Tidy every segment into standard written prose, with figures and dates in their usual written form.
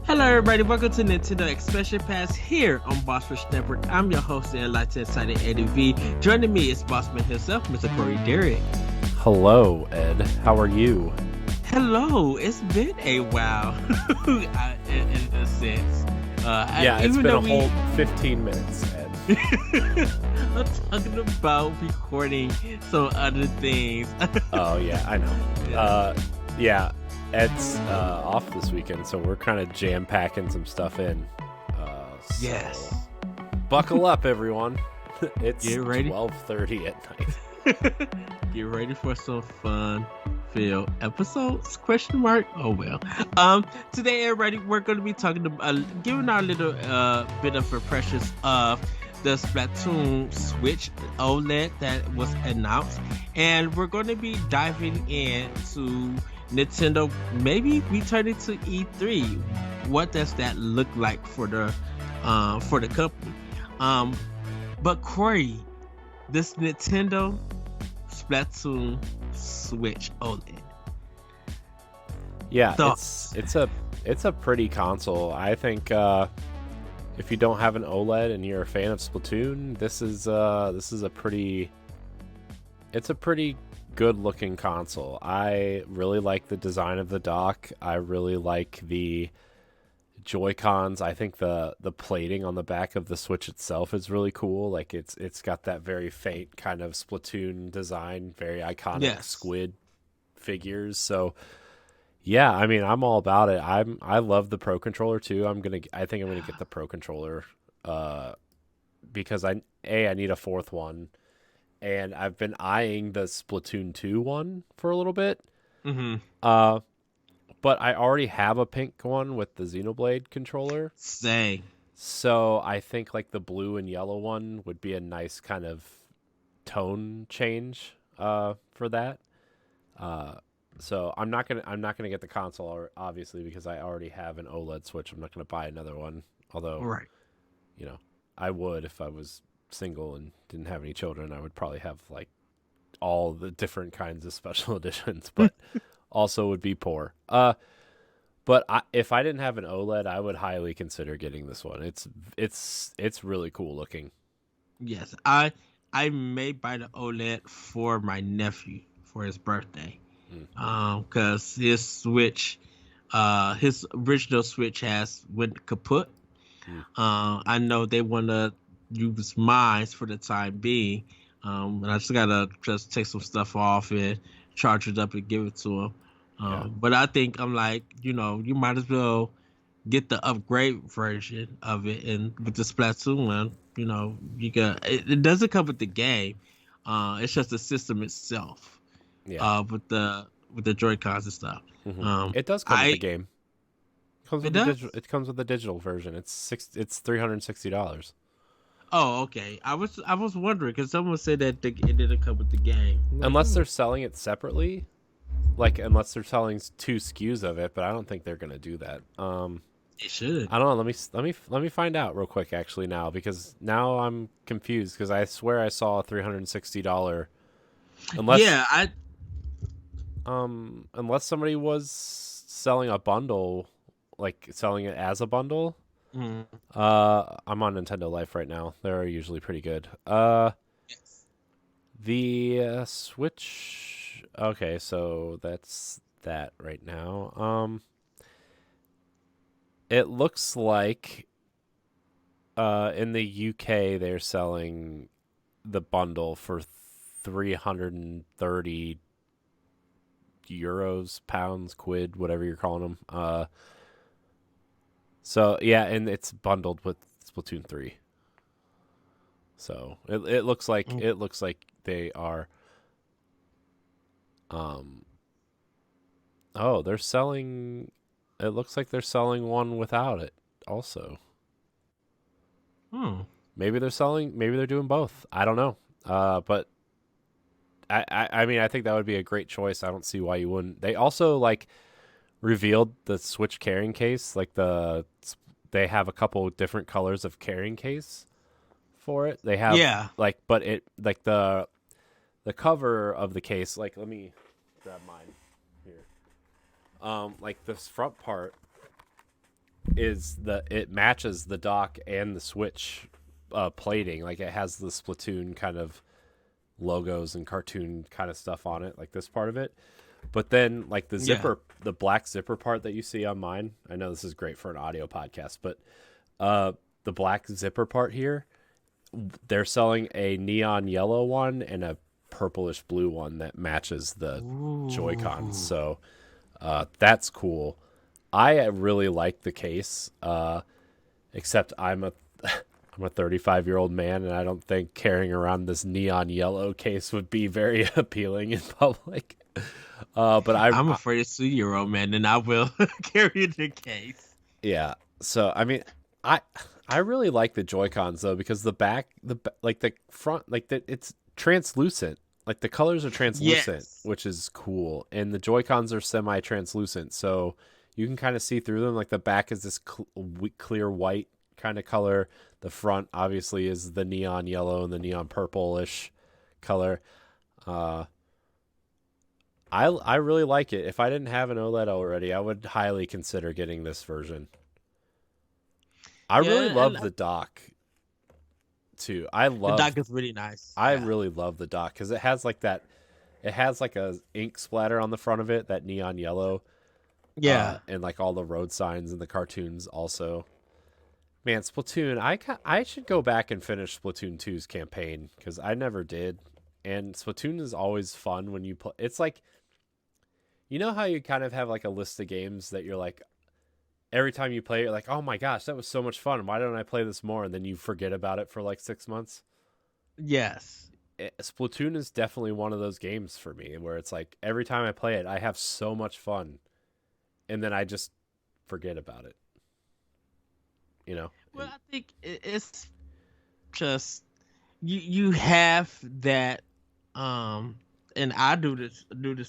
Hello, everybody. Welcome to Nintendo Expansion Pass here on Boss Rush Network. I'm your host and enlightened excited Eddie V. Joining me is Bossman himself, Mr. Corey Derrick. Hello, Ed. How are you? Hello. It's been a while, in a sense. It's been a whole 15 minutes, Ed. I'm talking about recording some other things. Oh, yeah, I know. Ed's off this weekend, so we're kind of jam-packing some stuff in. Yes. Buckle up, everyone. It's Get ready. 12:30 at night. Get ready for some fun-filled episodes? Question mark? Oh well. Today, everybody, we're going to be talking about giving our little bit of impressions of the Splatoon Switch OLED that was announced, and we're going to be diving into Nintendo maybe returning to E3. What does that look like for the company? But Corey, this Nintendo Splatoon Switch OLED. Yeah, Thoughts? it's a pretty console. I think if you don't have an OLED and you're a fan of Splatoon, this is a pretty good looking console. I really like the design of the dock. I really like the Joy-Cons. I think the plating on the back of the Switch itself is really cool. Like it's got that very faint kind of Splatoon design, very iconic squid figures. So yeah, I mean, I'm all about it. I love the Pro Controller too. I think I'm gonna get the Pro Controller because I need a fourth one, and I've been eyeing the Splatoon 2 one for a little bit. Mm-hmm. But I already have a pink one with the Xenoblade controller. Same. So I think like the blue and yellow one would be a nice kind of tone change for that. So I'm not gonna get the console obviously because I already have an OLED Switch. I'm not gonna buy another one. Although, Right. I would if I was single and didn't have any children. I would probably have like all the different kinds of special editions, but also would be poor. But if I didn't have an OLED, I would highly consider getting this one. It's really cool looking. Yes, I may buy the OLED for my nephew for his birthday. Because his Switch, his original Switch went kaput. I know they want to use mine for the time being, and I just gotta take some stuff off and charge it up and give it to him. But I think I'm like, you might as well get the upgrade version of it, and with the Splatoon one, you got it doesn't come with the game. It's just the system itself. Yeah. With the Joy-Cons and stuff. Mm-hmm. It does come with the game. It comes with the digital version. It's $360. Oh, okay. I was wondering because someone said that it didn't come with the game. Unless they're selling it separately, unless they're selling two SKUs of it, but I don't think they're gonna do that. They should. I don't know. Let me find out real quick actually now, because now I'm confused because I swear I saw a $360. Unless somebody was selling a bundle, like selling it as a bundle. I'm on Nintendo Life right now. They're usually pretty good. Yes. The Switch. Okay, so that's that right now. It looks like in the UK they're selling the bundle for 330 euros, pounds, quid, whatever you're calling them. So yeah, and it's bundled with Splatoon 3. So it looks like they are. They're selling. It looks like they're selling one without it also. Maybe they're doing both. I don't know. But I mean, I think that would be a great choice. I don't see why you wouldn't. They also revealed the Switch carrying case. They have a couple different colors of carrying case for it. They have but it the cover of the case. Let me grab mine here. This front part is it matches the dock and the Switch plating. Like it has the Splatoon kind of logos and cartoon kind of stuff on it, like this part of it. But then like Yeah. the black zipper part that you see on mine, I know this is great for an audio podcast, but the black zipper part here, they're selling a neon yellow one and a purplish blue one that matches the Joy-Cons. Ooh. So that's cool. I really like the case, except I'm a I'm a 35-year-old man, and I don't think carrying around this neon yellow case would be very appealing in public. But I'm afraid it's 2-year-old man, and I will carry the case. yeah. So I mean, I I really like the Joy-Cons though, because like the front, like it's translucent. Like the colors are translucent, Yes. which is cool, and the Joy-Cons are semi-translucent, so you can kind of see through them. Like the back is this clear white kind of color. The front obviously is the neon yellow and the neon purplish color. Uh, I really like it. If I didn't have an OLED already, I would highly consider getting this version. I really Yeah, and love the dock too. the dock is really nice. I Yeah. really love the dock because it has like that. It has like a ink splatter on the front of it, that neon yellow, Yeah. and like all the road signs and the cartoons also. Man, Splatoon, I should go back and finish Splatoon 2's campaign because I never did. And Splatoon is always fun when you play. It's like, you know how you kind of have like a list of games that you're like, every time you play, you're like, oh my gosh, that was so much fun. Why don't I play this more? And then you forget about it for like 6 months. Yes. Splatoon is definitely one of those games for me where it's like every time I play it, I have so much fun, and then I just forget about it. You know? Well, I think it's just you have that and I do this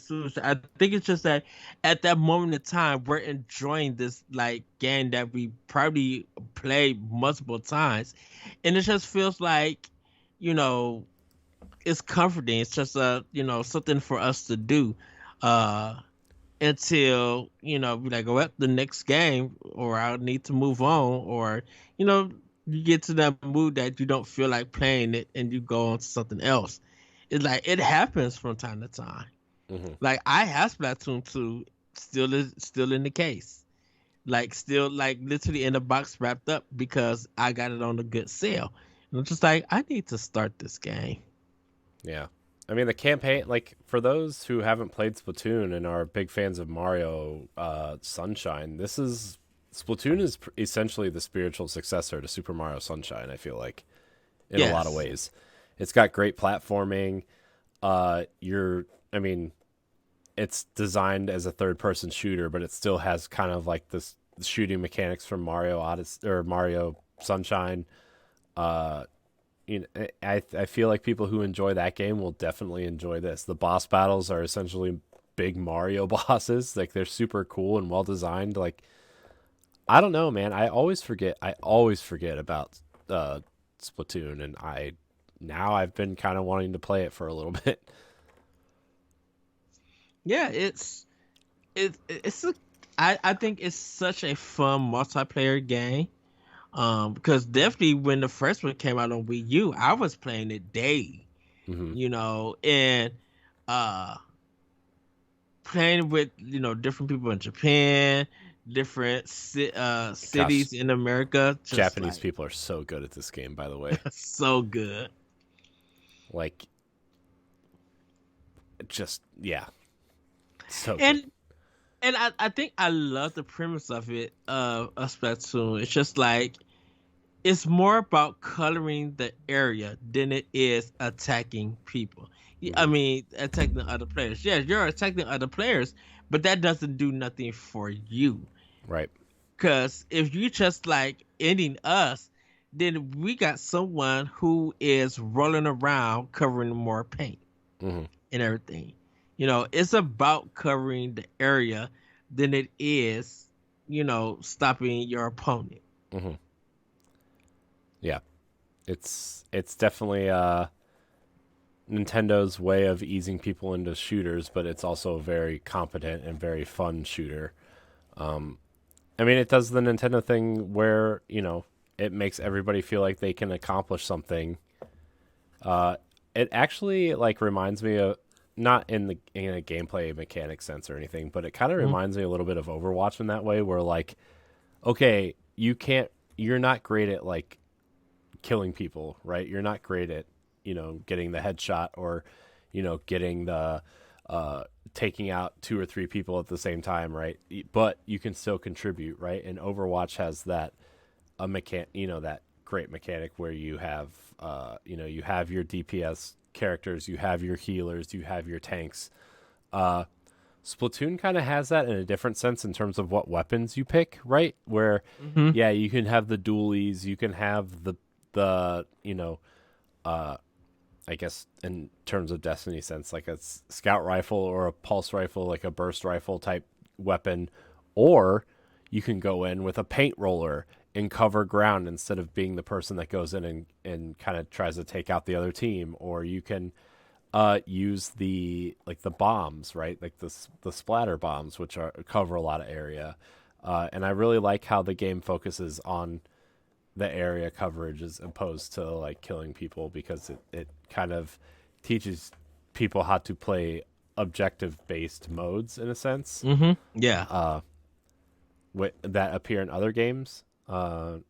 too. So I think it's just that at that moment in time we're enjoying this like game that we probably played multiple times, and it just feels like you know it's comforting. It's just something for us to do uh until we like go at the next game, or I need to move on, or you know you get to that mood that you don't feel like playing it and you go on to something else. It's like it happens from time to time. Hmm. Like I have Splatoon 2 still in the case. Like still like literally in the box wrapped up because I got it on a good sale. And I'm just like, I need to start this game. Yeah. I mean, the campaign, like, for those who haven't played Splatoon and are big fans of Mario Sunshine, Splatoon is essentially the spiritual successor to Super Mario Sunshine, I feel like, in a lot of Yes. ways. It's got great platforming. I mean, it's designed as a third person shooter, but it still has kind of like this shooting mechanics from Mario Odyssey or Mario Sunshine. Uh, I feel like people who enjoy that game will definitely enjoy this. The boss battles are essentially big Mario bosses. Like they're super cool and well designed. Like I don't know, man. I always forget. I always forget about Splatoon, and I've been kind of wanting to play it for a little bit. Yeah, it's a I think it's such a fun multiplayer game. Because definitely when the first one came out on Wii U, I was playing it daily, Hmm. and uh playing with different people in Japan, different Gosh, cities in America, just Japanese like people are so good at this game, by the way. so good. Like, just yeah, so good. And I think I love the premise of it, of Splatoon. It's just like it's more about coloring the area than it is attacking people. I Hmm. mean, attacking other players. Yes, you're attacking other players, but that doesn't do nothing for you. Right. Because if you just like ending us, then we got someone who is rolling around covering more paint Hmm. and everything. It's about covering the area than it is, stopping your opponent. Hmm. Yeah. It's definitely Nintendo's way of easing people into shooters, but it's also a very competent and very fun shooter. I mean, it does the Nintendo thing where, it makes everybody feel like they can accomplish something. Uh, it actually like reminds me of, not in a gameplay mechanic sense or anything, but it kind of Mhm. reminds me a little bit of Overwatch in that way, where like, okay, you're not great at like killing people, right? You're not great at, getting the headshot or, getting the uh taking out two or three people at the same time, right? But you can still contribute, right? And Overwatch has that that great mechanic where you have you have your DPS characters, you have your healers, you have your tanks. Uh Splatoon kind of has that in a different sense in terms of what weapons you pick, right? Where, Mhm. yeah, you can have the dualies, you can have the uh, I guess in terms of Destiny sense, like a scout rifle or a pulse rifle, like a burst rifle type weapon, or you can go in with a paint roller and cover ground instead of being the person that goes in and kind of tries to take out the other team, or you can use the bombs, right? Like the splatter bombs, which are cover a lot of area. And I really like how the game focuses on the area coverage as opposed to like killing people, because it kind of teaches people how to play objective based modes in a sense, Mhm. Yeah. that appear in other games,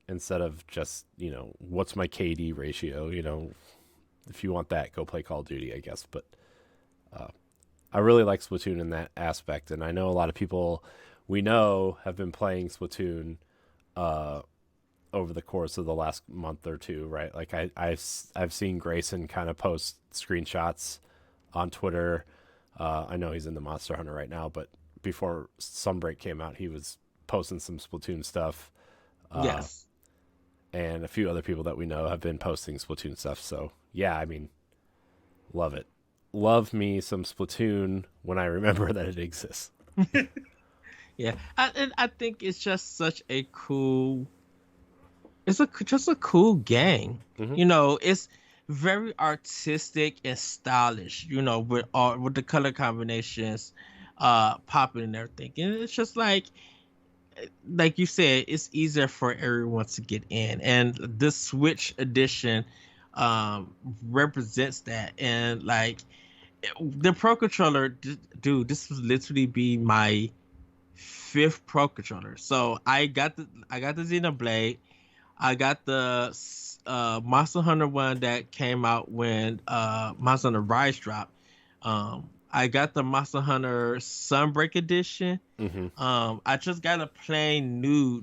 instead of just, what's my KD ratio. If you want that, go play Call of Duty, I guess. But I really like Splatoon in that aspect, and I know a lot of people we know have been playing Splatoon uh, over the course of the last month or two, right? Like I've seen Grayson kind of post screenshots on Twitter. I know he's in the Monster Hunter right now, but before Sunbreak came out, he was posting some Splatoon stuff, uh, Yes. and a few other people that we know have been posting Splatoon stuff. So yeah, I mean, love it. Love me some Splatoon when I remember that it exists. Yeah. And I think it's just such a cool. It's just a cool game. Hmm. It's very artistic and stylish. With the color combinations, popping and everything. And it's just like you said, it's easier for everyone to get in. And this Switch edition represents that. And like the Pro controller, dude, this was literally be my fifth Pro controller. So I got the Xenoblade. I got the Monster Hunter one that came out when Monster Hunter Rise dropped. I got the Monster Hunter Sunbreak edition. Hmm. I just got a plain new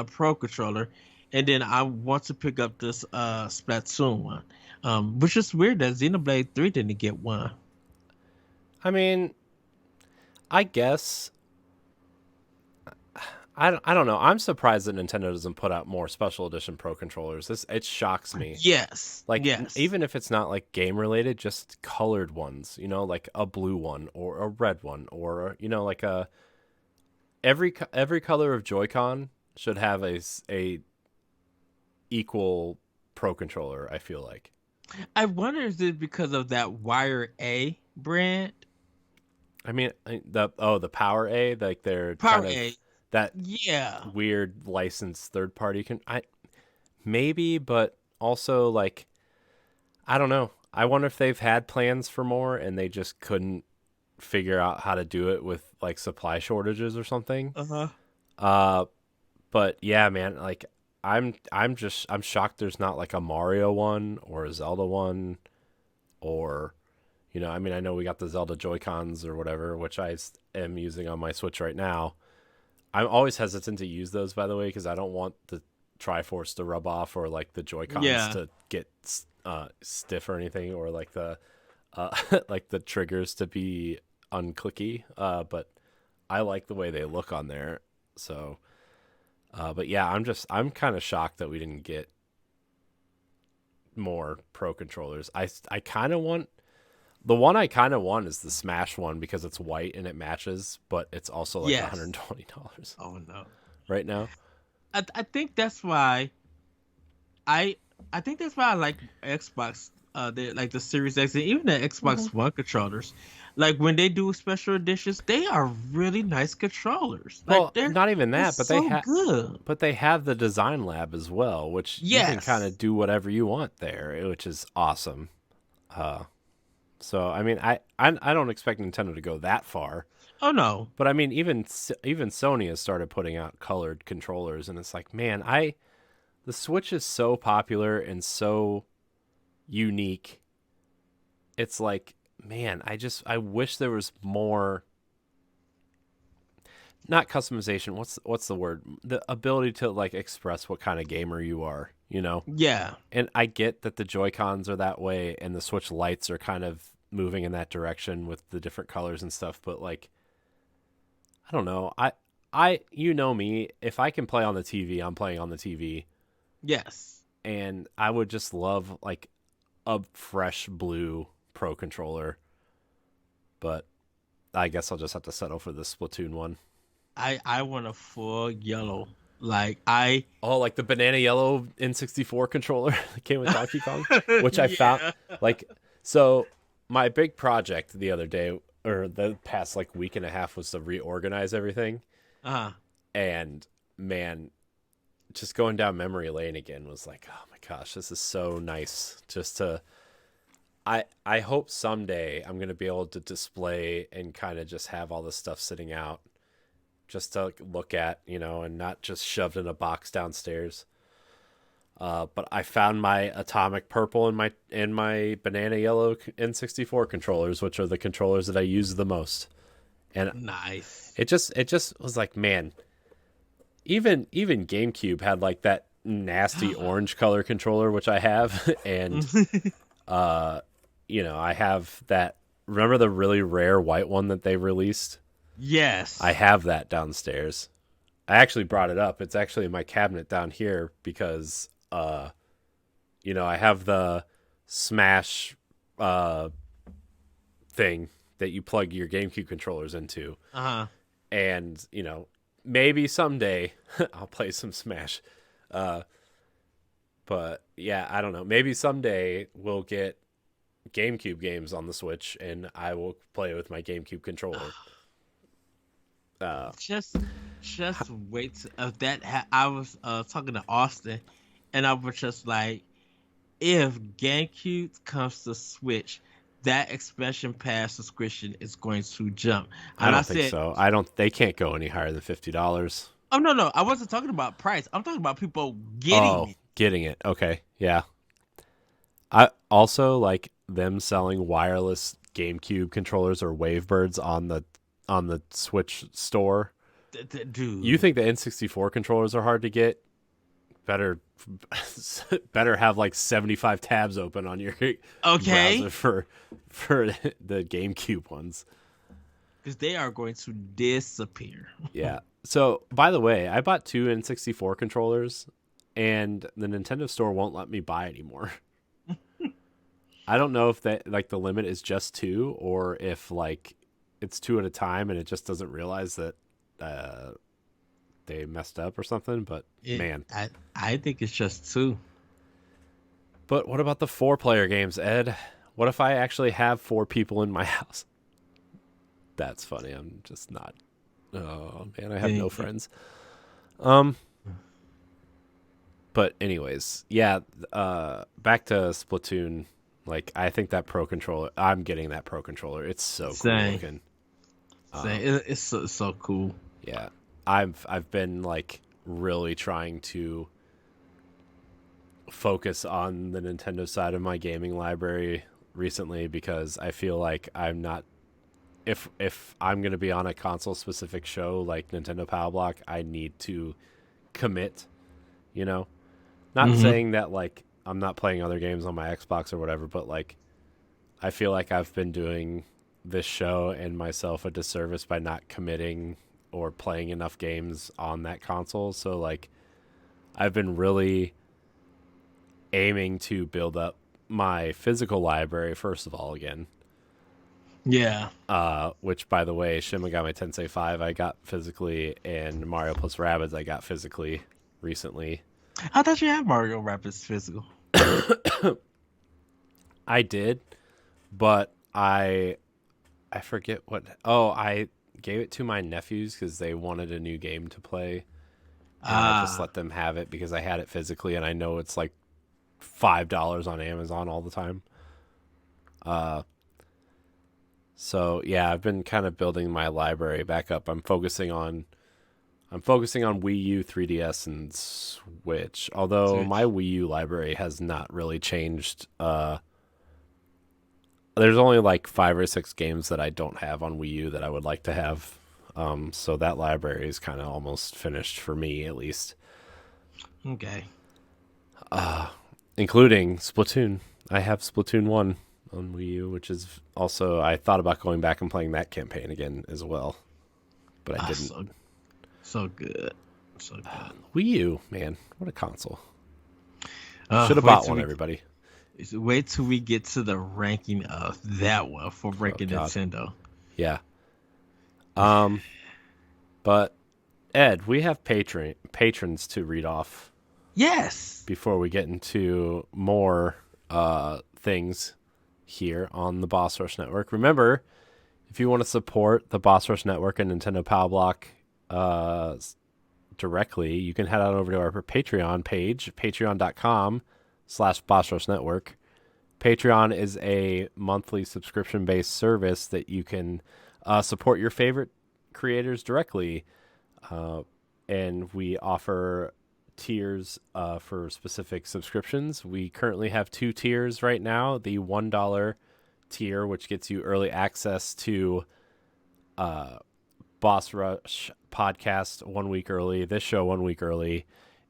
Pro controller, and then I want to pick up this Splatoon one. Which is weird that Xenoblade 3 didn't get one. I mean, I guess I don't know. I'm surprised that Nintendo doesn't put out more special edition Pro controllers. It shocks me. Yes, Like, yes. even if it's not like game related, just colored ones. Like a blue one or a red one, or like every color of Joy-Con should have a equal Pro controller. I feel like. I wonder is it because of that Wire A brand? I mean, the Power A, like they're Power kind of A. that Yeah. weird licensed third party can I maybe, but also like I don't know. I wonder if they've had plans for more and they just couldn't figure out how to do it with like supply shortages or something. Uh-huh. Uh, but yeah, man, like I'm shocked there's not like a Mario one or a Zelda one, or I mean, I know we got the Zelda Joy Cons or whatever, which am using on my Switch right now. I'm always hesitant to use those, by the way, because I don't want the Triforce to rub off, or like the Joy Cons Yeah. to get stiff or anything, or like the like the triggers to be unclicky. But I like the way they look on there. So, but yeah, I'm kind of shocked that we didn't get more Pro controllers. I kind of want the one I kind of want is the Smash one because it's white and it matches, but it's also like Yes. $120 Oh no. right now. I think that's why I I think that's why I like Xbox like the Series X and even the Hmm. Xbox One controllers, like when they do special editions, they are really nice controllers. Like Well, not even they're that, but so good. they have the design lab as well, which you can kind Yes. of do whatever you want there, which is awesome. Uh, so I mean, I don't expect Nintendo to go that far, Oh no. but I mean, even Sony has started putting out colored controllers, and it's like, man, I the Switch is so popular and so unique. It's like, man, I wish there was more, not customization. What's the word? The ability to like express what kind of gamer you are, you know? Yeah. And I get that the Joy-Cons are that way and the Switch lights are kind of moving in that direction with the different colors and stuff, but like I don't know. I you know me, if I can play on the TV, I'm playing on the TV, Yes. and I would just love like a fresh blue Pro controller, but I guess I'll just have to settle for the Splatoon one. I want a full yellow. Like I Oh, like the banana yellow N64 controller that came with Donkey Kong, which I found Yeah. like so my big project the other day or the past like week and a half was to reorganize everything, Uh-huh. and man, just going down memory lane again was like, oh my gosh, this is so nice just to I hope someday I'm going to be able to display and kind of just have all this stuff sitting out just to look at, you know, and not just shoved in a box downstairs. But I found my atomic purple and my banana yellow N64 controllers, which are the controllers that I use the most. And Nice. it just was like, man, even GameCube had like that nasty orange color controller, which I have, and uh, you know, I have that. Remember the really rare white one that they released? I Yes. have that downstairs. I actually brought it up. It's actually in my cabinet down here because you know, I have the Smash uh thing that you plug your GameCube controllers into. Uh-huh. And, you know, maybe someday I'll play some Smash. Uh but yeah, I don't know. Maybe someday we'll get GameCube games on the Switch and I will play with my GameCube controller. Uh Just wait of that I was talking to Austin and I was just like if GameCube comes to Switch, that expansion pass subscription is going to jump. I And I don't think said, so. They can't go any higher than $50. "Oh no, no, I wasn't talking about price. I'm talking about people getting Oh, it." getting it. Okay. Yeah. I also like them selling wireless GameCube controllers or Wavebirds on the Switch store. You Dude. think the N64 controllers are hard to get? Better better have like 75 tabs open on your Okay? browser for the GameCube ones. Because they are going to disappear. Yeah. So, by the way, I bought two N64 controllers and the Nintendo store won't let me buy anymore. I don't know if that like the limit is just two or if like it's two at a time and it just doesn't realize that uh, they messed up or something. But It, man, I think it's just two. but what about the 4-player games, Ed? What if I actually have 4 people in my house? That's funny. I'm just not. Oh man, I have no Then friends. Um, but anyways, yeah. Back to Splatoon. Like I think that Pro controller. I'm getting that Pro controller. It's so cool Same. looking. Same. It's so cool. Yeah, I've been like really trying to focus on the Nintendo side of my gaming library recently because I feel like I'm not if I'm going to be on a console specific show like Nintendo Power Block, I need to commit, you know. Not Hmm. saying that like I'm not playing other games on my Xbox or whatever, but like I feel like I've been doing this show and myself a disservice by not committing or playing enough games on that console. So like I've been really aiming to build up my physical library first of all again. Yeah. Which by the way, Shin Megami Tensei 5 I got physically and Mario plus Rabbids I got physically recently. I thought you had Mario Rapids physical. I did, but I forget what. Oh, I gave it to my nephews because they wanted a new game to play, and I just let them have it because I had it physically, and I know it's like $5 on Amazon all the time. So yeah, I've been kind of building my library back up. I'm focusing on Wii U, 3DS, and Switch. Although my Wii U library has not really changed. There's only like 5 or 6 games that I don't have on Wii U that I would like to have. So that library is kind of almost finished for me, at least. Okay. Including Splatoon. I have Splatoon 1 on Wii U, which is also, I thought about going back and playing that campaign again as well, but I didn't. So good. So good. Wii U, man, what a console. Should have bought one, everybody. Wait till we get to the ranking of that one for ranking Nintendo. Yeah. But Ed, we have patrons to read off. Yes. Before we get into more things here on the Boss Rush Network. Remember, if you want to support the Boss Rush Network and Nintendo Power Block directly, you can head on over to our Patreon page, patreon.com/Boss Rush Network. Patreon is a monthly subscription-based service that you can support your favorite creators directly. And we offer tiers for specific subscriptions. We currently have 2 tiers right now. The $1 tier, which gets you early access to Boss Rush podcast 1 week early, this show 1 week early,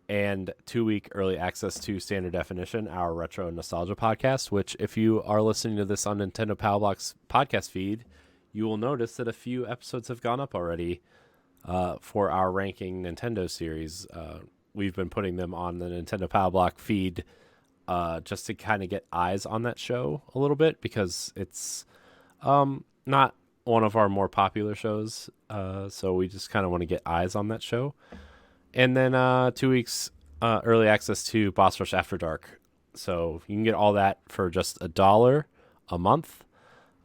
and 2-week early access to Standard Definition, our retro nostalgia podcast, which if you are listening to this on Nintendo Power Block's podcast feed, you will notice that a few episodes have gone up already for our ranking Nintendo series. We've been putting them on the Nintendo Power Block feed just to kind of get eyes on that show a little bit, because it's not one of our more popular shows. So we just kind of want to get eyes on that show. And then 2 weeks early access to Boss Rush After Dark. So you can get all that for just $1 a month.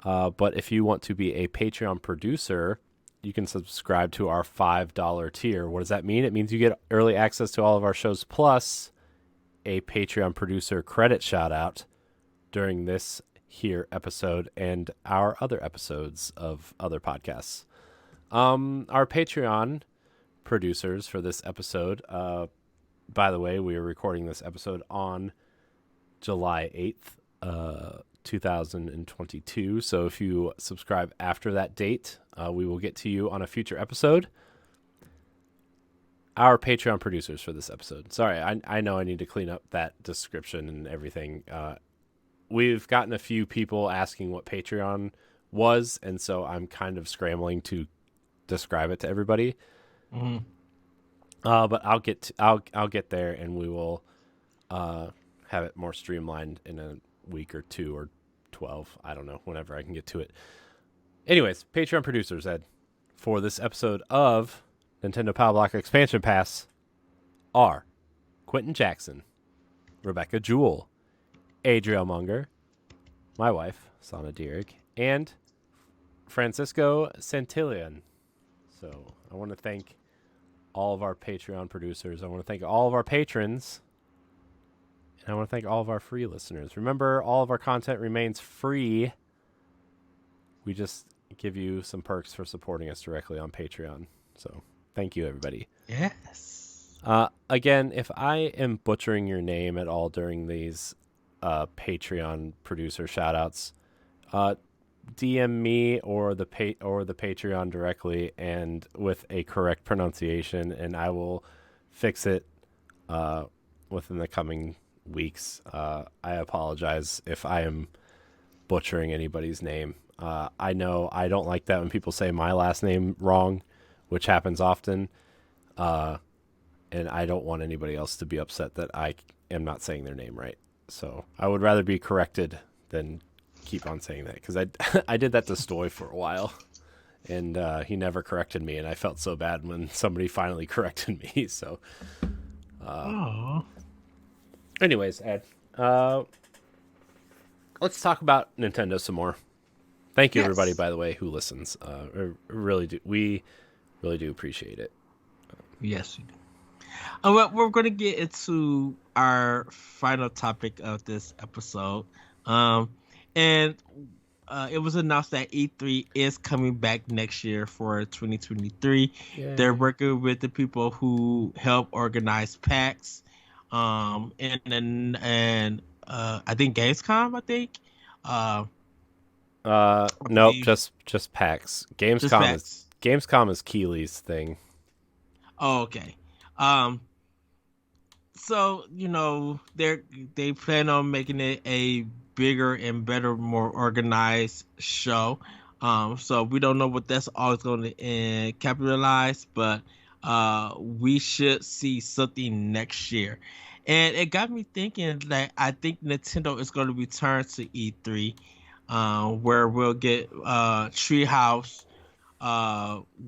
But if you want to be a Patreon producer, you can subscribe to our $5 tier. What does that mean? It means you get early access to all of our shows, plus a Patreon producer credit shout out during this here episode and our other episodes of other podcasts. Our Patreon producers for this episode, by the way, we are recording this episode on July 8th, 2022. So if you subscribe after that date, we will get to you on a future episode. Our Patreon producers for this episode. Sorry, I know I need to clean up that description and everything. We've gotten a few people asking what Patreon was, and so I'm kind of scrambling to describe it to everybody. Mm-hmm. But I'll get there, and we will have it more streamlined in a week or 2 or 12. I don't know, whenever I can get to it. Anyways, Patreon producers, Ed, for this episode of Nintendo Power Block Expansion Pass are Quentin Jackson, Rebecca Jewell, Adriel Munger, my wife, Sana Dierig, and Francisco Santillan. So I want to thank all of our Patreon producers. I want to thank all of our patrons. And I want to thank all of our free listeners. Remember, all of our content remains free. We just give you some perks for supporting us directly on Patreon. So thank you, everybody. Yes. Again, if I am butchering your name at all during these Patreon producer shoutouts, DM me or the Patreon directly and with a correct pronunciation, and I will fix it within the coming weeks. I apologize if I am butchering anybody's name. I know I don't like that when people say my last name wrong, which happens often. And I don't want anybody else to be upset that I am not saying their name right. So I would rather be corrected than keep on saying that, because I did that to Stoy for a while, and he never corrected me, and I felt so bad when somebody finally corrected me. So, anyways, Ed, let's talk about Nintendo some more. Thank you, everybody, Yes. by the way, who listens. We really do appreciate it. Yes, we do. Well, we're going to get into our final topic of this episode. Um, and it was announced that E3 is coming back next year for 2023. They're Yay. working with the people who help organize PAX, and I think Gamescom. I think, I Nope, believe just PAX. just PAX. Gamescom is Keeley's thing. Oh, okay. Um, so they plan on making it a bigger and better, more organized show. So we don't know what that's always going to capitalize, but we should see something next year. And it got me thinking that I think Nintendo is going to return to E3, where we'll get Treehouse,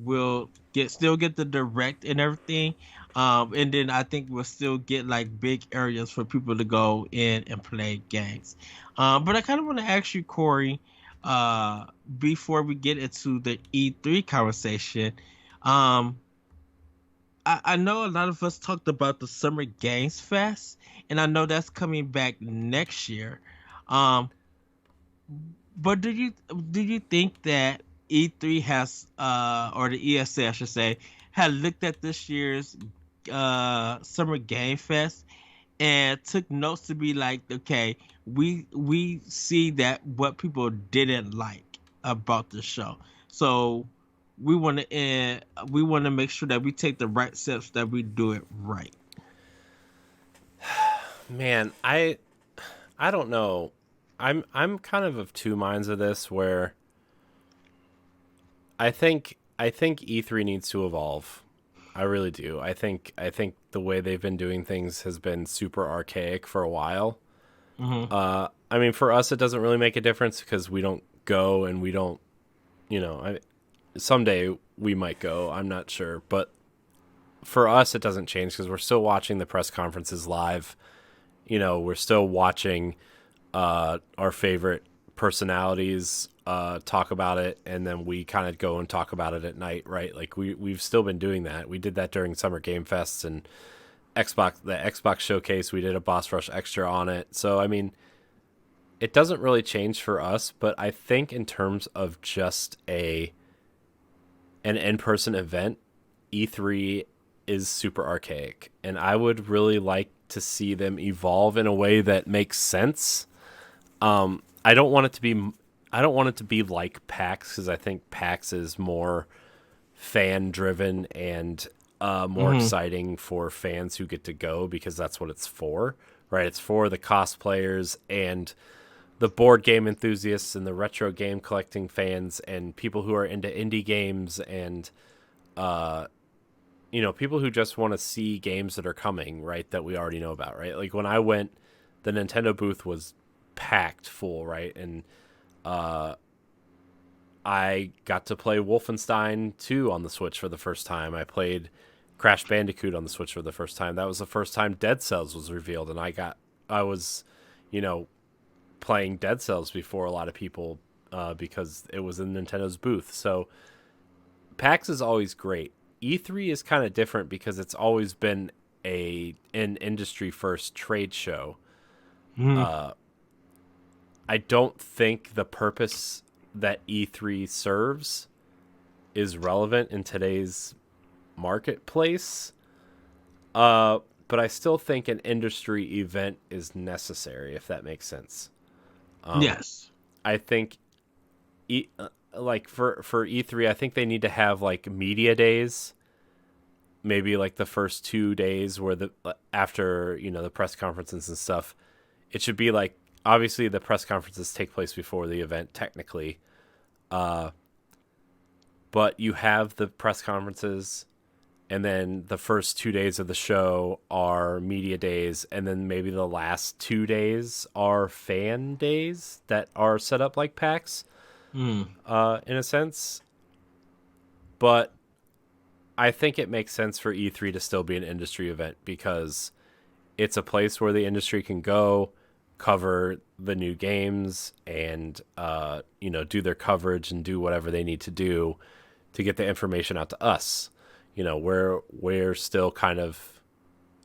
we'll still get the direct and everything, and then I think we'll still get like big areas for people to go in and play games. But I kind of want to ask you, Corey, uh before we get into the E3 conversation. Um I know a lot of us talked about the Summer Games Fest, and I know that's coming back next year. um but do you think that E3 has, or the ESA I should say, had looked at this year's Summer Game Fest and took notes to be like, okay, we see that what people didn't like about the show, so we want to make sure that we take the right steps, that we do it right. Man, I don't know. I'm kind of two minds of this where I think E3 needs to evolve. I really do. I think the way they've been doing things has been super archaic for a while. Hmm. I mean, for us, it doesn't really make a difference because we don't go and we don't, you know, someday we might go. I'm not sure, but for us, it doesn't change because we're still watching the press conferences live. We're still watching our favorite personalities talk about it, and then we kind of go and talk about it at night, right? Like we've still been doing that. We did that during Summer Game Fests and the Xbox Showcase. We did a Boss Rush Extra on it. So I mean, it doesn't really change for us, but I think in terms of just an in-person event, E3 is super archaic, and I would really like to see them evolve in a way that makes sense. I don't want it to be I don't want it to be like PAX because I think PAX is more fan driven and more Hmm. exciting for fans who get to go because that's what it's for, right? It's for the cosplayers and the board game enthusiasts and the retro game collecting fans and people who are into indie games and uh, people who just want to see games that are coming, right? That we already know about, right? Like when I went, the Nintendo booth was packed full, right? And uh, I got to play Wolfenstein 2 on the Switch for the first time. I played Crash Bandicoot on the Switch for the first time. That was the first time Dead Cells was revealed, and I was, you know, playing Dead Cells before a lot of people because it was in Nintendo's booth. So PAX is always great. E3 is kind of different because it's always been an industry first trade show. Hmm. I don't think the purpose that E3 serves is relevant in today's marketplace. But I still think an industry event is necessary, if that makes sense. Yes. I think, like for E3, I think they need to have like media days, maybe like the first 2 days where the after the press conferences and stuff. It should be like obviously the press conferences take place before the event technically, but you have the press conferences and then the first 2 days of the show are media days, and then maybe the last 2 days are fan days that are set up like PAX, Mm. in a sense. But I think it makes sense for E3 to still be an industry event because it's a place where the industry can go. cover the new games and do their coverage and do whatever they need to do to get the information out to us. We're still kind of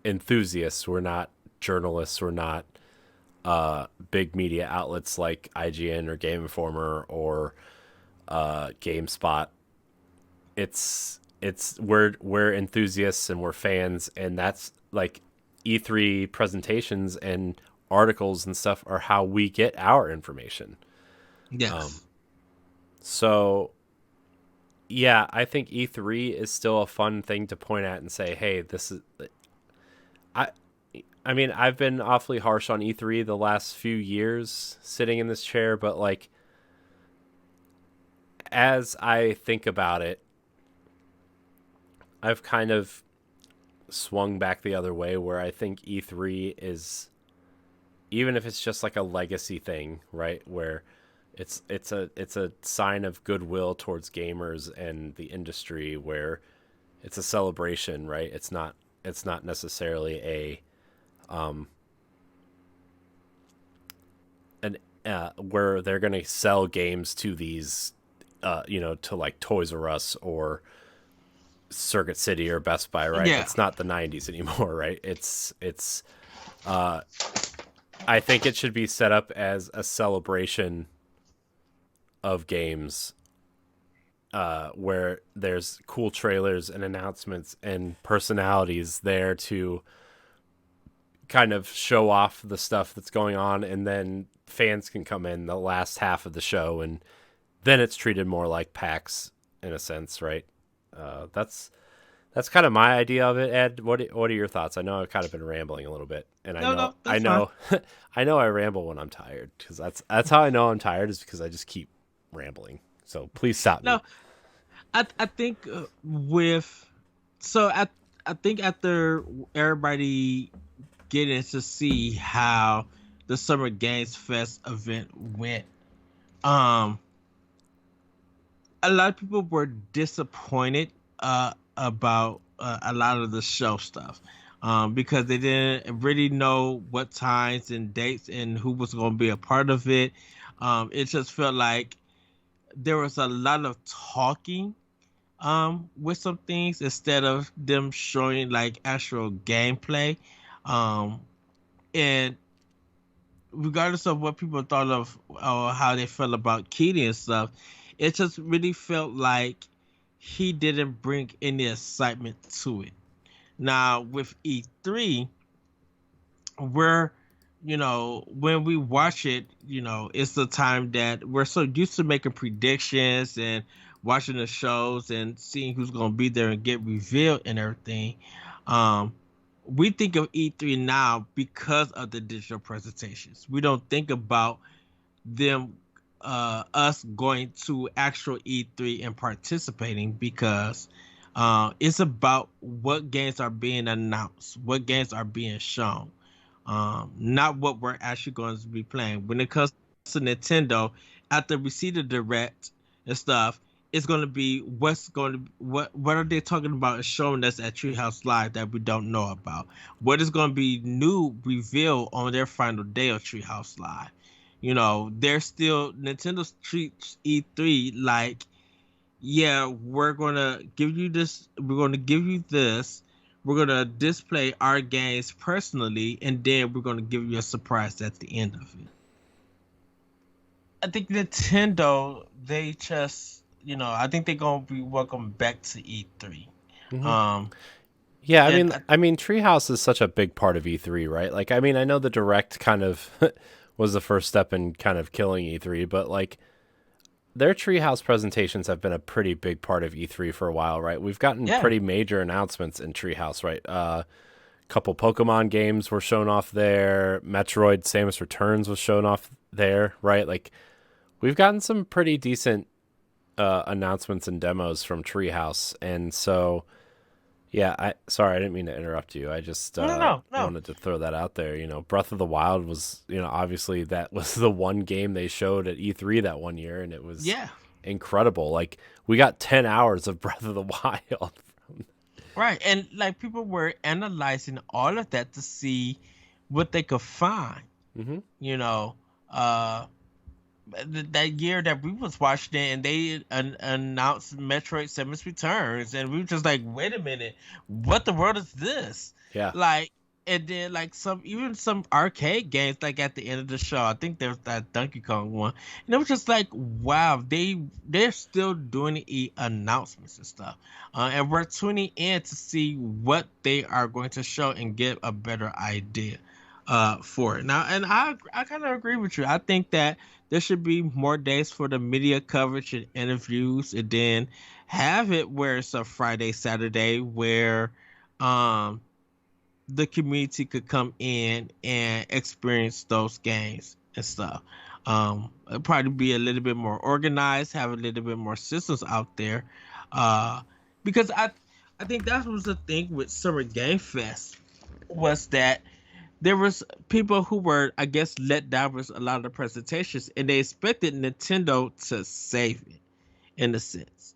enthusiasts. We're not journalists. We're not big media outlets like IGN or Game Informer or GameSpot. We're enthusiasts and we're fans, and that's like E3 presentations and articles and stuff are how we get our information. Yes. So yeah, I think E3 is still a fun thing to point at and say, hey, this is I mean, I've been awfully harsh on E3 the last few years sitting in this chair, but like as I think about it, I've kind of swung back the other way where I think E3 is, even if it's just like a legacy thing, right? Where it's a sign of goodwill towards gamers and the industry, where it's a celebration, right? It's not necessarily a where they're going to sell games to these to like Toys R Us or Circuit City or Best Buy, right? Yeah. It's not the 90s anymore, right? I think it should be set up as a celebration of games, where there's cool trailers and announcements and personalities there to kind of show off the stuff that's going on, and then fans can come in the last half of the show, and then it's treated more like PAX in a sense, right? That's kind of my idea of it. Ed, what are your thoughts? I know I've kind of been rambling a little bit, and No, I that's know I know I ramble when I'm tired, because that's how I know I'm tired, is because I just keep rambling. So please stop me. No, I think I think after everybody getting to see how the Summer Games Fest event went, a lot of people were disappointed about a lot of the show stuff, because they didn't really know what times and dates and who was going to be a part of it. It just felt like there was a lot of talking with some things instead of them showing like actual gameplay. And regardless of what people thought of or how they felt about Keaton and stuff, it just really felt like he didn't bring any excitement to it. Now with E3, we're when we watch it, it's the time that we're so used to making predictions and watching the shows and seeing who's going to be there and get revealed and everything. Um, we think of E3 now because of the digital presentations. We don't think about them, us going to actual E3 and participating, because it's about what games are being announced, what games are being shown, not what we're actually going to be playing. When it comes to Nintendo, after we see the direct and stuff, it's going to be what are they talking about and showing us at Treehouse Live that we don't know about? What is going to be new revealed on their final day of Treehouse Live? They're still Nintendo treats E3 like, yeah, we're gonna give you this, we're gonna give you this, we're gonna display our games personally, and then we're gonna give you a surprise at the end of it. I think Nintendo, they just, I think they're gonna be welcome back to E3. Mm-hmm. Um, Yeah, and I mean, Treehouse is such a big part of E3, right? Like, I mean, I know the Direct kind of was the first step in kind of killing E3, but like their Treehouse presentations have been a pretty big part of E3 for a while, right? We've gotten pretty major announcements in Treehouse, right? Couple Pokemon games were shown off there. Metroid Samus Returns was shown off there, right? Like, we've gotten some pretty decent announcements and demos from Treehouse, and so yeah, sorry, I didn't mean to interrupt you. I just no. wanted to throw that out there. Breath of the Wild was, obviously that was the one game they showed at E3 that one year, and it was incredible. Like, we got 10 hours of Breath of the Wild. Right, and like people were analyzing all of that to see what they could find. Mm-hmm. You know, uh, that year that we was watching it, and they announced Metroid: Samus Returns, and we were just like, wait a minute, what the world is this? Yeah. Like, and then like some arcade games, like at the end of the show, I think there's that Donkey Kong one, and it was just like, wow, they're still doing announcements and stuff, and we're tuning in to see what they are going to show and get a better idea for it now. And I kind of agree with you. I think that there should be more days for the media coverage and interviews, and then have it where it's a Friday, Saturday, where um the community could come in and experience those games and stuff. It'd probably be a little bit more organized, have a little bit more systems out there, uh, because I think that was the thing with Summer Game Fest, was that there was people who were, I guess, let down with a lot of the presentations, and they expected Nintendo to save it in a sense.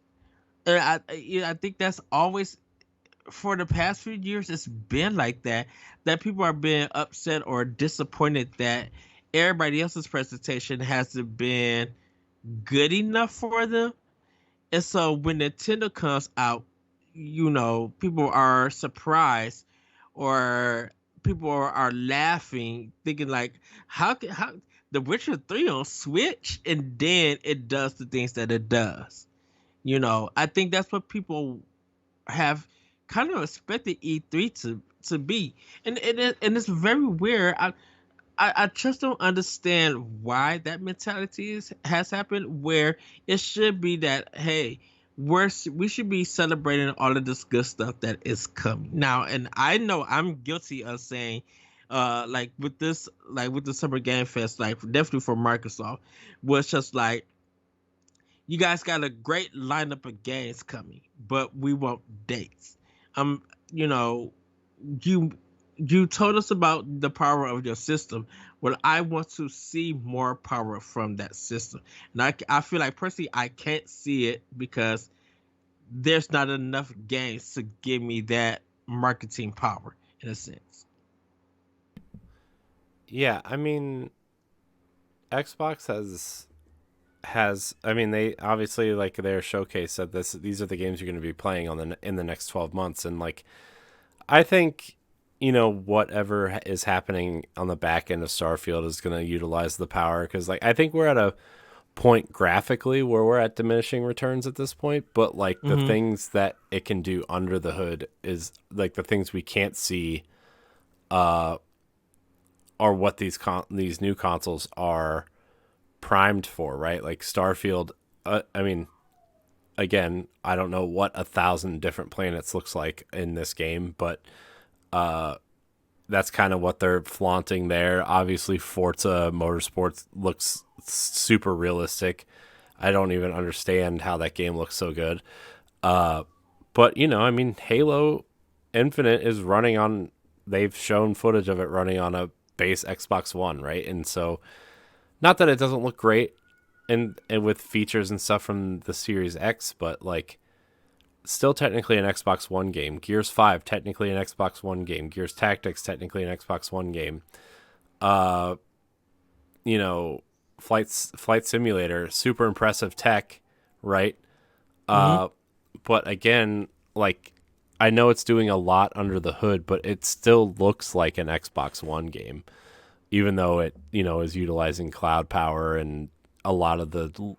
And I think that's always, for the past few years, it's been like that. That people are being upset or disappointed that everybody else's presentation hasn't been good enough for them. And so when Nintendo comes out, people are surprised, or people are laughing, thinking like, how The Witcher 3 on Switch, and then it does the things that it does. I think that's what people have kind of expected E3 to be, and it's very weird. I just don't understand why that mentality has happened. Where it should be that, hey, we should be celebrating all of this good stuff that is coming now. And I know I'm guilty of saying, like with this, like with the Summer Game Fest, like definitely for Microsoft, was just like, you guys got a great lineup of games coming, but we want dates. Um, you know, you you told us about the power of your system. Well, I want to see more power from that system, and I feel like personally I can't see it because there's not enough games to give me that marketing power in a sense. Yeah, I mean, Xbox has I mean, they obviously, like, their showcase said these are the games you're going to be playing on in the next 12 months, and like, I think, whatever is happening on the back end of Starfield is going to utilize the power, because like, I think we're at a point graphically where we're at diminishing returns at this point, but like, the Mm-hmm. things that it can do under the hood is like the things we can't see, uh are what these new consoles are primed for, right? Like Starfield, I mean, again, I don't know what 1,000 different planets looks like in this game, but uh that's kind of what they're flaunting there. Obviously, Forza Motorsports looks super realistic. I don't even understand how that game looks so good. Uh, but I mean, Halo Infinite is running on. They've shown footage of it running on a base Xbox One, right? And so, not that it doesn't look great, and with features and stuff from the Series X, but like, still technically an Xbox One game. Gears 5 technically an Xbox One game. Gears Tactics technically an Xbox One game. Uh, you know, Flight Simulator, super impressive tech, right? Mm-hmm. Uh, but again, like, I know it's doing a lot under the hood, but it still looks like an Xbox One game, even though it, is utilizing cloud power and a lot of the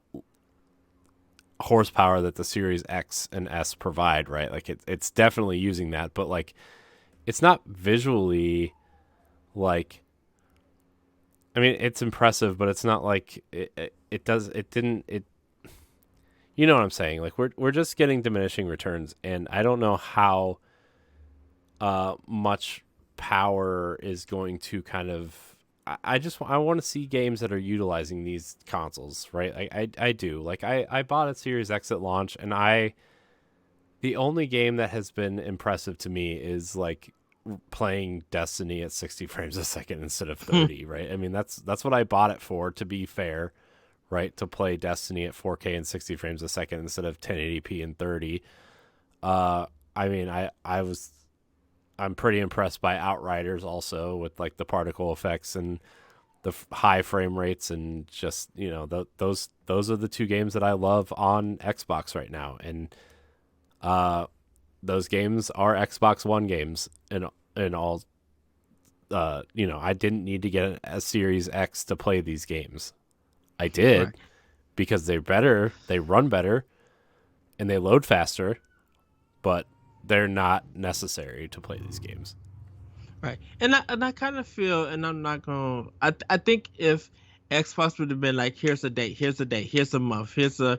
horsepower that the Series X and S provide, right? Like, it's definitely using that, but like, it's not visually like, I mean, it's impressive, but it's not like it does it didn't it you know what I'm saying? Like, we're just getting diminishing returns, and I don't know how much power is going to kind of. I want to see games that are utilizing these consoles, right? I do. Like, I bought a Series X at launch, and the only game that has been impressive to me is like playing Destiny at 60 frames a second instead of 30, right? I mean, that's what I bought it for, to be fair, right? To play Destiny at 4K and 60 frames a second instead of 1080p and 30. Uh I mean, I'm pretty impressed by Outriders also, with like the particle effects and high frame rates and just those are the two games that I love on Xbox right now, and those games are Xbox One games, and all. I didn't need to get a Series X to play these games. I did Right. because they're better, they run better, and they load faster, but they're not necessary to play these games. Right. And I kind of feel, and I'm not going to I think if Xbox would have been like, here's a date, here's a date, here's a month, here's a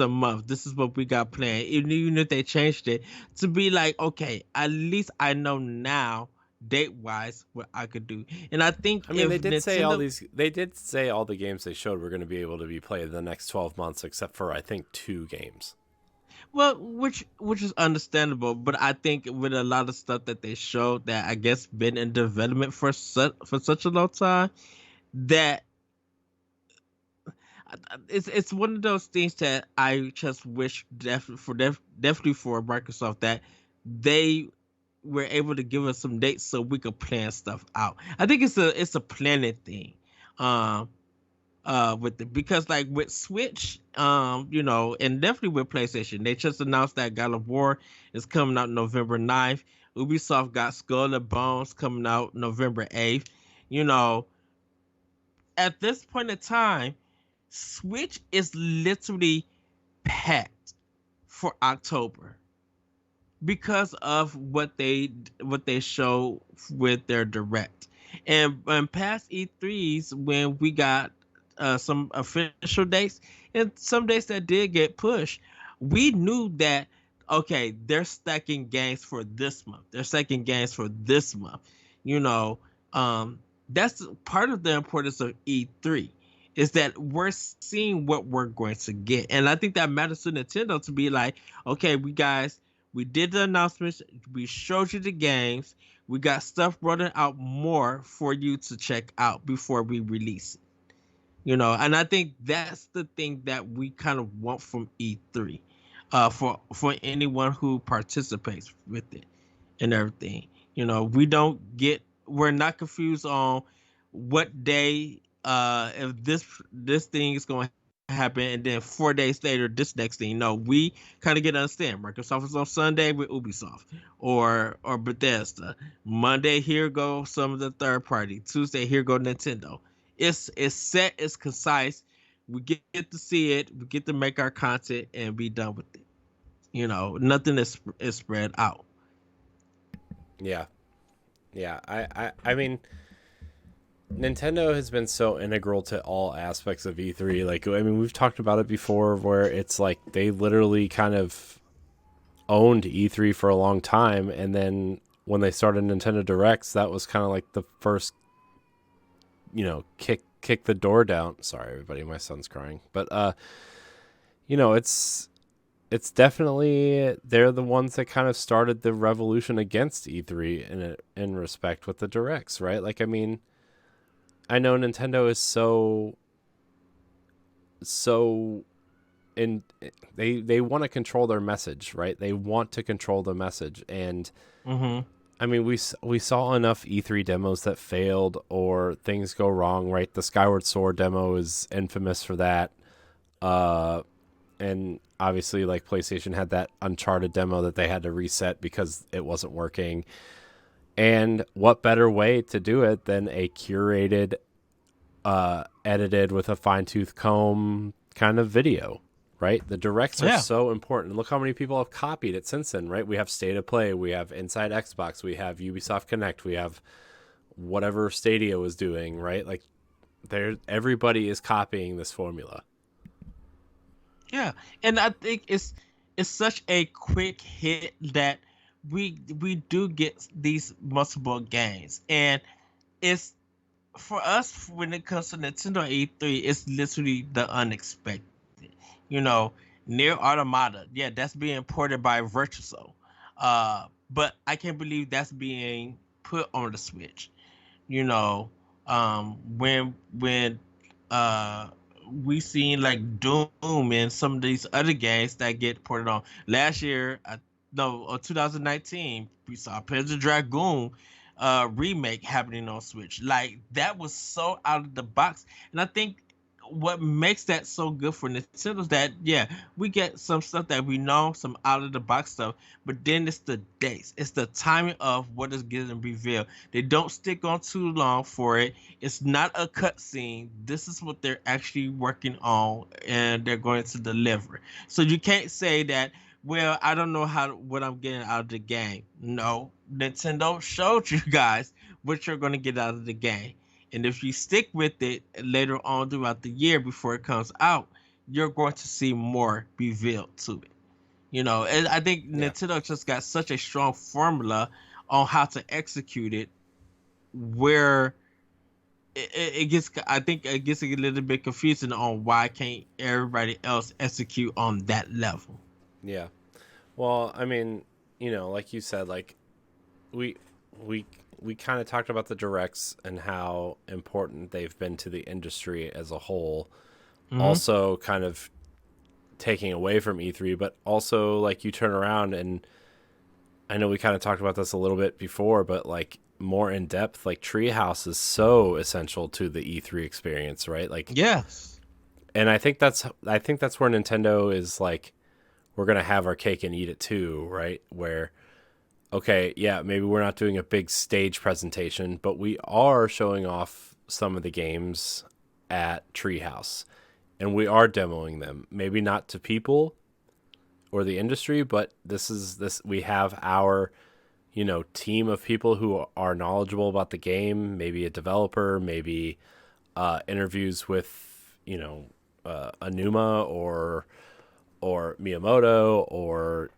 month. This is what we got planned. Even if they changed it to be like, okay, at least I know now date wise what I could do. And I think I mean, if Nintendo they did say all the games they showed were going to be able to be played in the next 12 months except for I think 2 games. well, which is understandable, but I think with a lot of stuff that they showed that I guess been in development for such a long time, that it's one of those things that I just wish definitely for Microsoft that they were able to give us some dates so we could plan stuff out. I think it's a planning thing. Um with it, because like with Switch, and definitely with PlayStation, they just announced that God of War is coming out November 9th. Ubisoft got Skull and Bones coming out November 8th. You know, at this point in time, Switch is literally packed for October because of what they show with their direct. And past E3s, when we got some official dates and some dates that did get pushed, we knew that okay, they're stacking games for this month. They're stacking games for this month. You know, um, that's part of the importance of E3 is that we're seeing what we're going to get, and I think that matters to Nintendo to be like, okay, we did the announcements, we showed you the games, we got stuff running out more for you to check out before we release it. And I think that's the thing that we kind of want from E3, for anyone who participates with it and everything. We're not confused on what day, if this thing is going to happen, and then 4 days later this next thing. No, we kind of get to understand. Microsoft is on Sunday with Ubisoft or Bethesda. Monday, here go some of the third party. Tuesday, here go Nintendo. It's set, it's concise. We get to see it, we get to make our content and be done with it. Nothing is spread out. Yeah. Yeah, I mean, Nintendo has been so integral to all aspects of E3. Like, I mean, we've talked about it before where it's like they literally kind of owned E3 for a long time, and then when they started Nintendo Directs, that was kind of like the first, kick the door down. Sorry, everybody, my son's crying. But it's definitely they're the ones that kind of started the revolution against E3 in respect with the directs, right? Like, I mean, I know Nintendo is so in they want to control their message, right? They want to control the message, and Mm-hmm. I mean, we saw enough E3 demos that failed or things go wrong, right? The Skyward Sword demo is infamous for that. And obviously, like, PlayStation had that Uncharted demo that they had to reset because it wasn't working. And what better way to do it than a curated, edited with a fine-tooth comb kind of video, right? The directs are Yeah. so important. Look how many people have copied it since then, right? We have State of Play, we have Inside Xbox, we have Ubisoft Connect, we have whatever Stadia was doing, right? Like, everybody is copying this formula. Yeah, and I think it's such a quick hit that we do get these multiple games, and it's for us when it comes to Nintendo E3, it's literally the unexpected. You know, Near Automata, yeah, that's being ported by Virtuoso, but I can't believe that's being put on the Switch. You know, when uh we seen like Doom and some of these other games that get ported on last year. No, or 2019, we saw Panzer Dragoon remake happening on Switch. Like that was so out of the box, and I think what makes that so good for Nintendo is that yeah, we get some stuff that we know, some out of the box stuff, but then it's the dates, it's the timing of what is getting revealed. They don't stick on too long for it. It's not a cutscene. This is what they're actually working on, and they're going to deliver. So you can't say that. Well, I don't know what I'm getting out of the game. No, Nintendo showed you guys what you're going to get out of the game. And if you stick with it later on throughout the year before it comes out, you're going to see more revealed to it. And I think Yeah. Nintendo just got such a strong formula on how to execute it, where it gets, I think it gets a little bit confusing on why can't everybody else execute on that level. Yeah. Well, I mean, like you said, like we we we kind of talked about the directs and how important they've been to the industry as a whole. Mm-hmm. Also, kind of taking away from E3, but also like you turn around and I know we kind of talked about this a little bit before, but like more in depth, like Treehouse is so essential to the E3 experience, right? Like, Yes. and I think that's where Nintendo is like, we're gonna have our cake and eat it too, right? Where okay, yeah, maybe we're not doing a big stage presentation, but we are showing off some of the games at Treehouse, and we are demoing them. Maybe not to people or the industry, but this we have our team of people who are knowledgeable about the game. Maybe a developer, maybe interviews with Anuma or Miyamoto or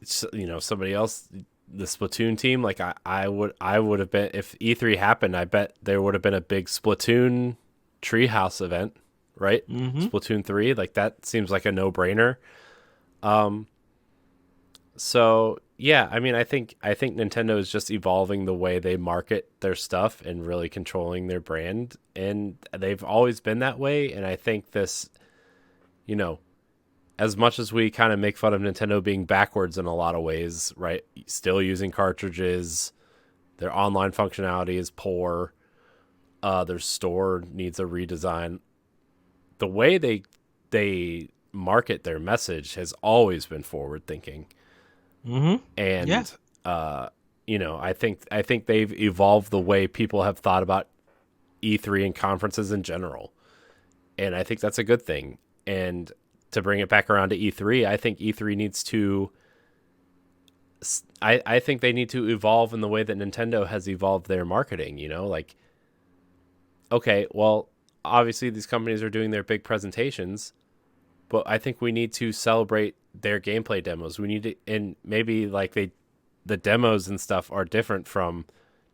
somebody else, the Splatoon team. Like I would have been, if E3 happened, I bet there would have been a big Splatoon Treehouse event, right? Mm-hmm. Splatoon 3, like that seems like a no-brainer. So yeah, I mean, I think Nintendo is just evolving the way they market their stuff and really controlling their brand, and they've always been that way. And I think this, you know, as much as we kind of make fun of Nintendo being backwards in a lot of ways, right? Still using cartridges, their online functionality is poor. Their store needs a redesign. The way they market their message has always been forward thinking, Mm-hmm. Yeah. and I think they've evolved the way people have thought about E3 and conferences in general, and I think that's a good thing. And to bring it back around to E3, I think E3 needs to. I think they need to evolve in the way that Nintendo has evolved their marketing. Like, okay, well, obviously these companies are doing their big presentations, but I think we need to celebrate their gameplay demos. We need to, and maybe like the demos and stuff are different from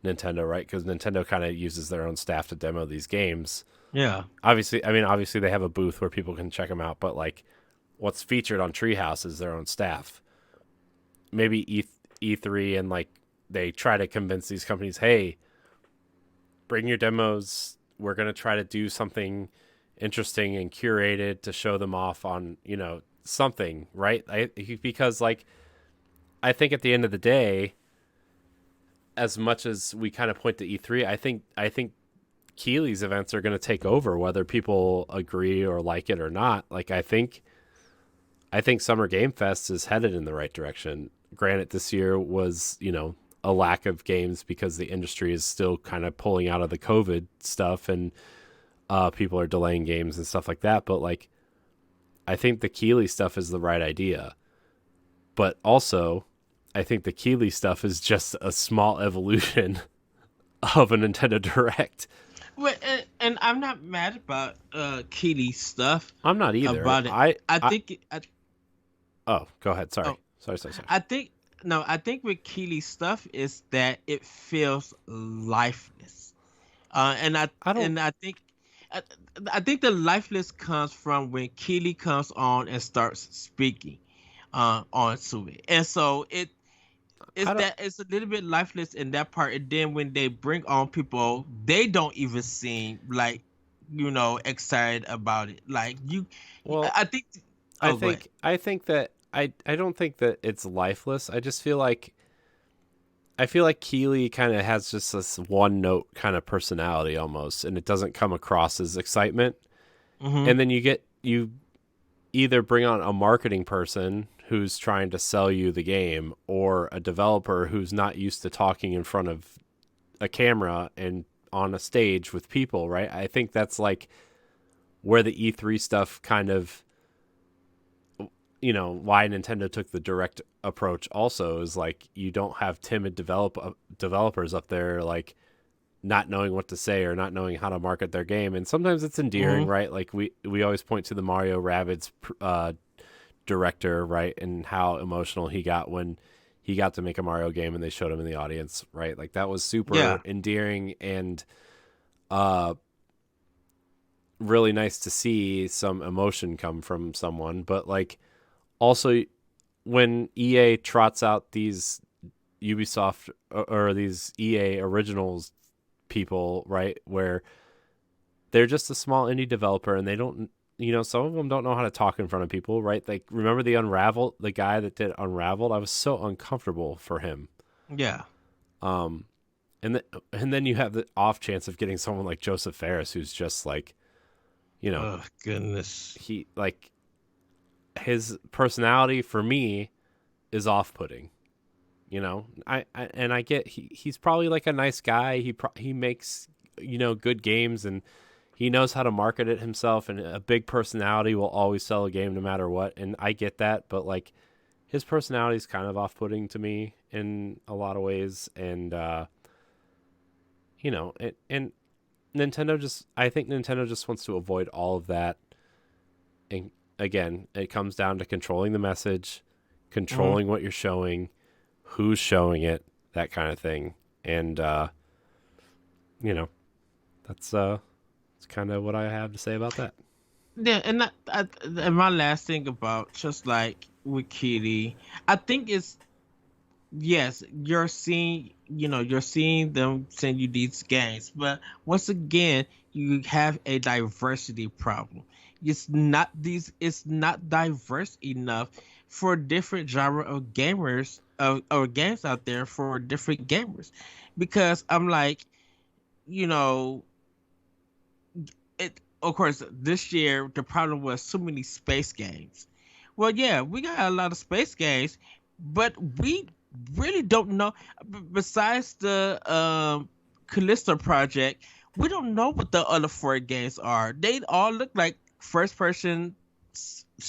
Nintendo, right? Because Nintendo kind of uses their own staff to demo these games. Yeah. Obviously they have a booth where people can check them out, but like what's featured on Treehouse is their own staff. Maybe E3 and like they try to convince these companies, hey, bring your demos. We're going to try to do something interesting and curated to show them off on, something, right? Because like, I think at the end of the day, as much as we kind of point to E3, I think Keighley's events are going to take over whether people agree or like it or not. Like I think Summer Game Fest is headed in the right direction. Granted, this year was, a lack of games because the industry is still kind of pulling out of the COVID stuff and people are delaying games and stuff like that. But like, I think the Keighley stuff is the right idea. But also, I think the Keighley stuff is just a small evolution of a Nintendo Direct. Well, and I'm not mad about Keely stuff I'm not either. about it. I think Oh, go ahead. Sorry. oh, Sorry. I think no, I think with Keely stuff is that it feels lifeless. And I I don't. and I, I think the lifeless comes from when Keely comes on and starts speaking onto it. And so it's I don't. that it's a little bit lifeless in that part, and then when they bring on people, they don't even seem like excited about it. Like you, Well, I think. I Oh, go ahead. think. I think that I don't think that it's lifeless. I just feel like I feel like Keighley kind of has just this one note kind of personality almost, and it doesn't come across as excitement. Mm-hmm. And then you either bring on a marketing person who's trying to sell you the game, or a developer who's not used to talking in front of a camera and on a stage with people, right? I think that's like where the E3 stuff kind of, why Nintendo took the direct approach also is like you don't have timid developers up there like not knowing what to say or not knowing how to market their game. And sometimes it's endearing, Mm-hmm. right? Like we always point to the Mario Rabbids director, right? And how emotional he got when he got to make a Mario game and they showed him in the audience, right? Like that was super Yeah. endearing and really nice to see some emotion come from someone. But like also when EA trots out these Ubisoft or these EA originals people, right, where they're just a small indie developer and they don't, some of them don't know how to talk in front of people, right? Like remember the guy that did Unraveled? I was so uncomfortable for him. Yeah. Um, and then you have the off chance of getting someone like Joseph Ferris, who's just like, Oh goodness. he like his personality for me is off-putting. I get he's probably like a nice guy. He makes good games and he knows how to market it himself. And a big personality will always sell a game no matter what. And I get that, but like his personality is kind of off-putting to me in a lot of ways. And and I think Nintendo just wants to avoid all of that. And again, it comes down to controlling the message, controlling what you're showing, who's showing it, that kind of thing. And that's kind of what I have to say about that. Yeah, and my last thing about just like with Kitty, I think it's yes, you're seeing them send you these games, but once again, you have a diversity problem. It's not diverse enough for different genre of gamers or games out there for different gamers, because I'm like, you know, it. Of course, this year the problem was so many space games. Well, yeah, we got a lot of space games, but we really don't know. Besides the Callisto project, we don't know what the other four games are. They all look like first person,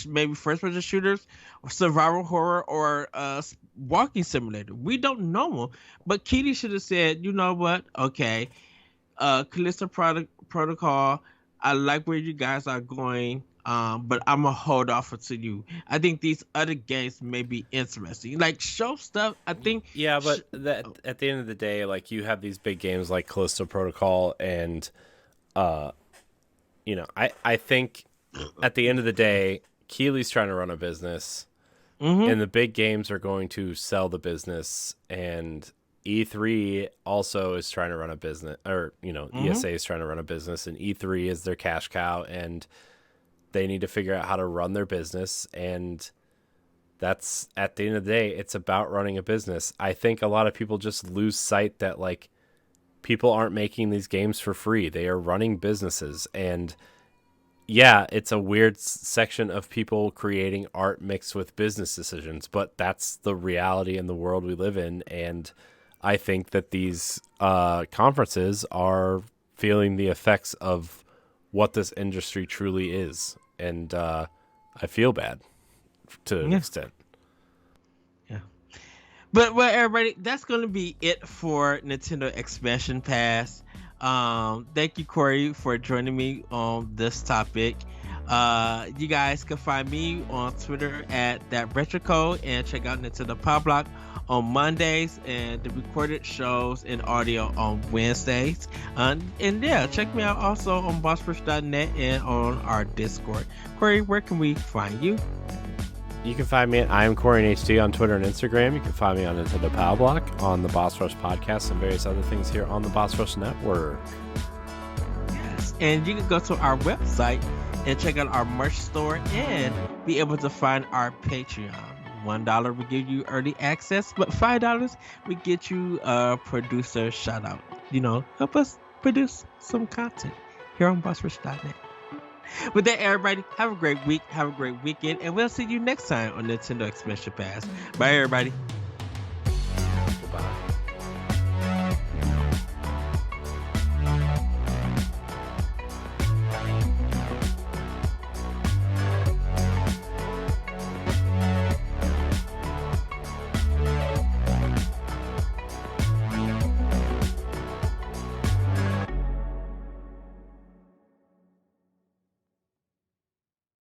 maybe first person shooters, or survival horror, or walking simulator. We don't know them. But Kitty should have said, you know what? Okay, Callisto Protocol. I like where you guys are going. But I'm gonna hold off until you. I think these other games may be interesting, like show stuff. I think. Yeah, but at the end of the day, like you have these big games like Callisto Protocol, and I think at the end of the day, Keighley's trying to run a business, and the big games are going to sell the business, and E3 also is trying to run a business, or ESA is trying to run a business, and E3 is their cash cow, and they need to figure out how to run their business. And that's, at the end of the day, it's about running a business. I think a lot of people just lose sight that like people aren't making these games for free. They are running businesses. And yeah, it's a weird section of people creating art mixed with business decisions, but that's the reality in the world we live in. And I think that these conferences are feeling the effects of what this industry truly is. And I feel bad to an extent. Yeah. But well, everybody, that's gonna be it for Nintendo Expansion Pass. Thank you, Corey, for joining me on this topic. You guys can find me on Twitter at ThatRetroCode, and check out Nintendo Power Block on Mondays, and the recorded shows and audio on Wednesdays. And yeah, check me out also on bossrush.net and on our Discord. Corey, where can we find you? You can find me at I am Corey HD on Twitter and Instagram. You can find me on Nintendo Power Block, on the Boss Rush podcast, and various other things here on the Boss Rush Network. Yes, and you can go to our website and check out our merch store and be able to find our Patreon. $1 will give you early access, but $5 will get you a producer shout out. Help us produce some content here on bossrich.net. With that, everybody, have a great week, have a great weekend, and we'll see you next time on Nintendo Expansion Pass. Bye, everybody.